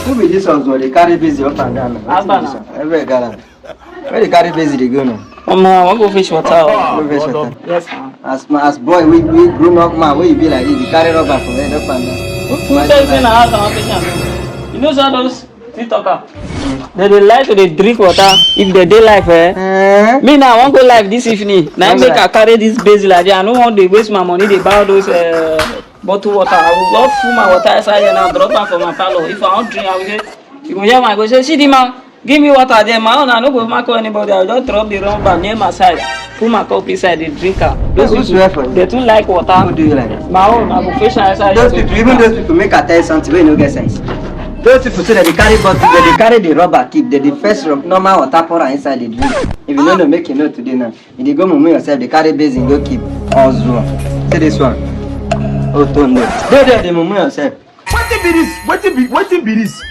Who be this one? They carry busy up and down. Every gallant. Where they carry busy they go now? I want to go fish water. Go fish water. Yes, as boy, we grown up man. Where you be like this? You carry rubber from head up and down. Who tells you now how to fish? You know some those TikToker. They like to drink water if they day life. Me now I want go live this evening. Now make I carry this base like that. I don't want to waste my money. They buy those bottle water. I will not fill my water inside and I'll drop am for my parlor. If I don't drink, I will say, you go hear my go say, see the man. Give me water there, my own. I don't go mark anybody. I just drop the wrong bag near my side. Put my cup inside the drinker. Those people, they too like water. Who do you like that? My own, I will fish inside. Those people, even those people make I tell you something wey no get sense. Those people say that they carry bottle, they carry the rubber keep, they the first normal water pour inside the drink. If you don't know, make you know today now. If they go mumu yourself, they carry basin go keep. Ozro. See this one. Oh, Tondo. They mumu yourself. What be this?